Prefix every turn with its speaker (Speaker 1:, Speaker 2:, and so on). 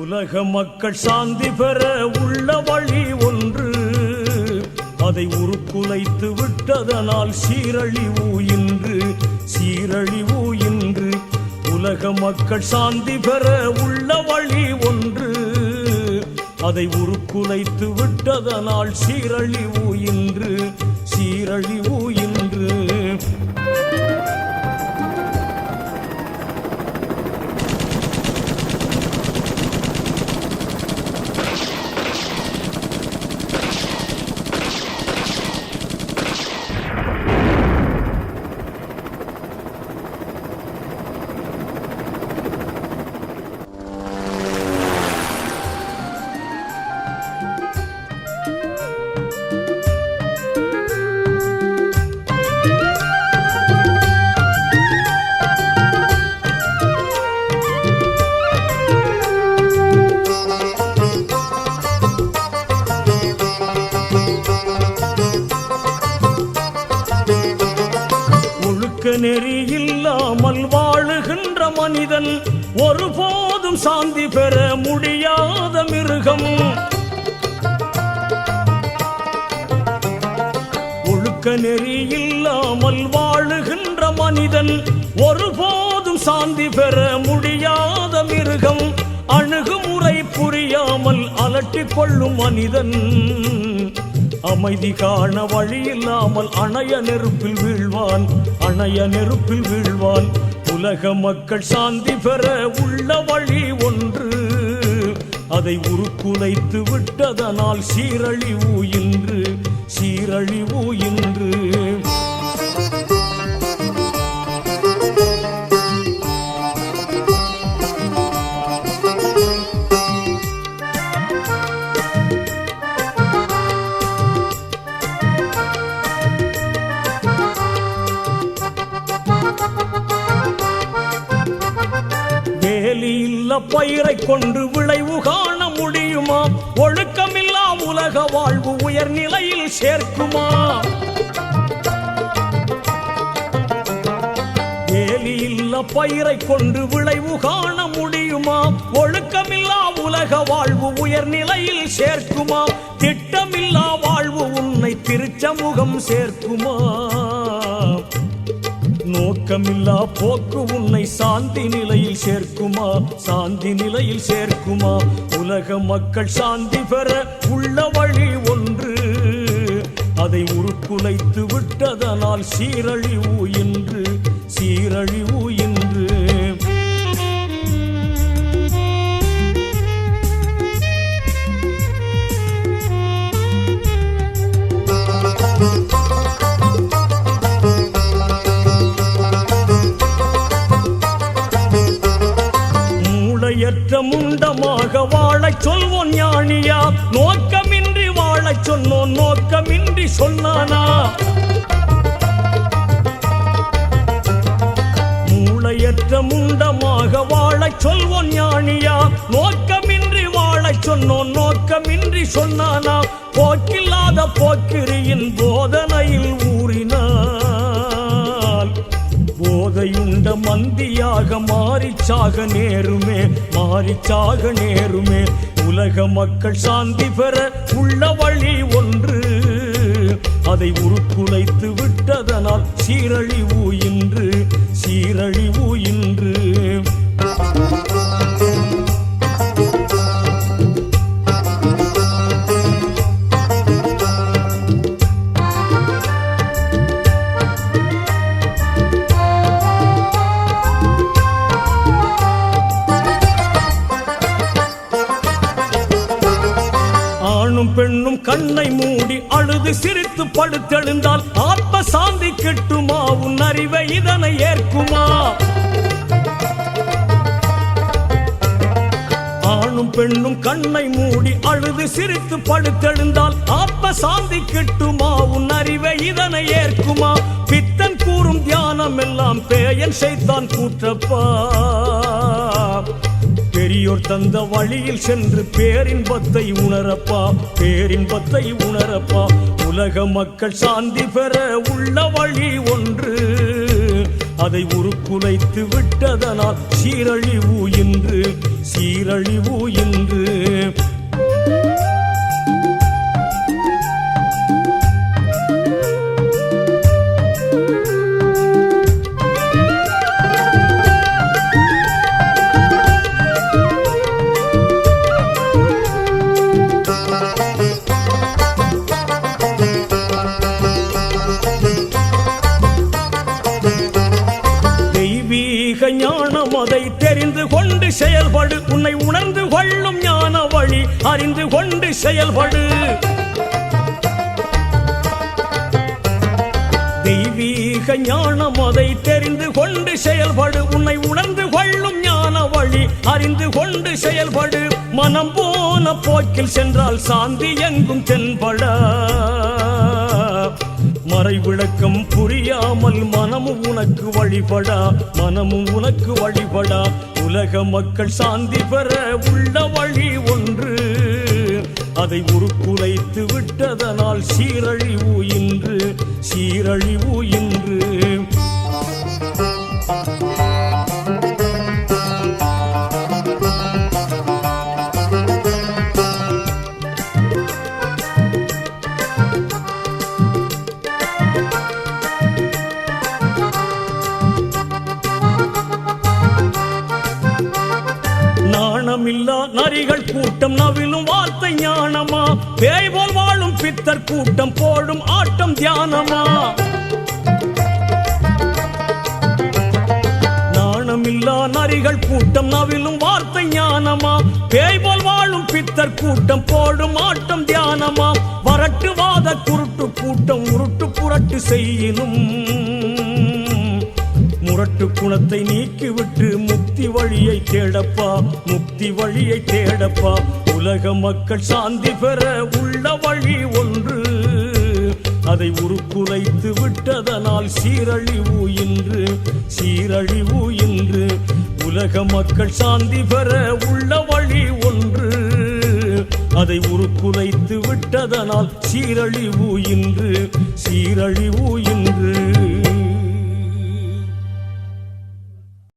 Speaker 1: உலக மக்கள் சாந்தி பெற உள்ள வழி ஒன்று, அதை உருக்குலைத்து விட்டதனால் சீரழிவு இன்று, சீரழிவு இன்று. உலக மக்கள் சாந்தி பெற உள்ள வழி ஒன்று, அதை உருக்குலைத்து விட்டதனால் சீரழிவு இன்று, சீரழிவு இன்று. நெறி இல்லாமல் வாழுகின்ற மனிதன் ஒருபோதும் சாந்தி பெற முடியாத மிருகம். ஒழுக்க நெறி இல்லாமல் வாழுகின்ற மனிதன் ஒருபோதும் சாந்தி பெற முடியாத மிருகம். அணுகுமுறை புரியாமல் அலட்டிக் கொள்ளும் மனிதன் அமைதி காண வழி இல்லாமல் அணைய நெருப்பில் வீழ்வான், அணைய நெருப்பில் வீழ்வான். உலக மக்கள் சாந்தி பெற உள்ள வழி ஒன்று, அதை உருக்குலைத்து விட்டதனால் சீரழிவு இன்று, சீரழிவு இன்று. பயிரை கொண்டு விளைவு காண முடியுமா? ஒழுக்கமில்லா உலக வாழ்வு உயர்நிலையில் சேர்க்குமா? வேலியில்லா பயிரை கொண்டு விளைவு காண முடியுமா? ஒழுக்கமில்லா உலக வாழ்வு உயர்நிலையில் சேர்க்குமா? திட்டமில்லா வாழ்வு உன்னை திருச்சமூகம் சேர்க்குமா? நோக்கமில்லா போக்கு உன்னை சாந்தி நிலையில் சேர்க்குமா? சாந்தி நிலையில் சேர்க்குமா? உலக மக்கள் சாந்தி பெற உள்ள வழி ஒன்று, அதை உருக்குலைத்து விட்டதனால் சீரழிவு இன்று, சீரழிவு இன்று. முண்டமாக வாழச் சொல்வோன் ஞானியா? நோக்கமின்றி வாழச் சொன்னோன் நோக்கமின்றி சொன்னானா? மூளையற்ற முண்டமாக வாழச் சொல்வோன் ஞானியா? நோக்கமின்றி வாழச் சொன்னோன் நோக்கமின்றி சொன்னானா? போக்கில்லாத போக்கிரியின் போதனையில் ஊறினார், போதையுண்ட மந்தியாக மாறிச்சாக நேருமே, மாறிச்சாக நேருமே. உலக மக்கள் சாந்தி பெற உள்ள வழி ஒன்று, அதை உருக்குலைத்து விட்டதனால் சீரழிவு இன்று, சீரழிவு இன்று. பெண்ணும் கண்ணை மூடி அழுது சிரித்து படுத்தெழுந்தால் ஆத்ம சாந்தி கிட்டுமா? உன் அறிவை இதனை ஏற்குமா? ஆணும் பெண்ணும் கண்ணை மூடி அழுது சிரித்து படுத்தெழுந்தால் ஆத்ம சாந்தி கிட்டுமா? உன் அறிவை இதனை ஏற்குமா? பித்தன் கூறும் தியானம் எல்லாம் பேயன் சைத்தான் கூற்றப்பா. பெரியோர் தந்த வழியில் சென்று பேரின்பத்தை உணரப்பா, பேரின்பத்தை உணரப்பா. உலக மக்கள் சாந்தி பெற உள்ள வழி ஒன்று, அதை உருக்குலைத்து விட்டதனால் சீரழிவு இன்று, சீரழிவு இன்று. ஞானம் அதை தெரிந்து கொண்டு செயல்படு, உன்னை உணர்ந்து கொள்ளும் ஞான வழி அறிந்து கொண்டு செயல்படு. தெய்வீக ஞானம் அதை தெரிந்து கொண்டு செயல்படு, உன்னை உணர்ந்து கொள்ளும் ஞான வழி அறிந்து கொண்டு செயல்படு. மனம் போன போக்கில் சென்றால் சாந்தி எங்கும் தென்பட, மறைவிளக்கம் புரியாமல் மனமும் உனக்கு வழிபடா, மனமும் உனக்கு வழிபடா. உலக மக்கள் சாந்தி பெற உள்ள வழி ஒன்று, அதை உருக்குலைத்து விட்டதனால் சீரழிவு இன்று, சீரழிவு இன்று. நாணமில்லா நரிகள் கூட்டம் நவிலும் வார்த்தை ஞானமா, பேய் போல் வாழும் பித்தர் கூட்டம் போடும் ஆட்டம் தியானமா. நாணமில்லா நரிகள் கூட்டம் நவிலும் வார்த்தை ஞானமா, பேய் போல் வாழும் பித்தர் கூட்டம் போடும் ஆட்டம் தியானமா. வரட்டுவாத குருட்டு கூட்டம் உருட்டு புரட்டு செய்யினும், முரட்டு குணத்தை நீக்கிவிட்டு முக்தி வழியை தேடப்பா, முக்தி வழியை தேடப்பா. உலக மக்கள் சாந்தி பெற உள்ள வழி ஒன்று, அதை உருக்குலைத்து விட்டதனால் சீரழிவு இன்று, சீரழிவு இன்று. உலக மக்கள் சாந்தி பெற உள்ள வழி ஒன்று, அதை உருக்குலைத்து விட்டதனால் சீரழிவு இன்று, சீரழிவு இன்று.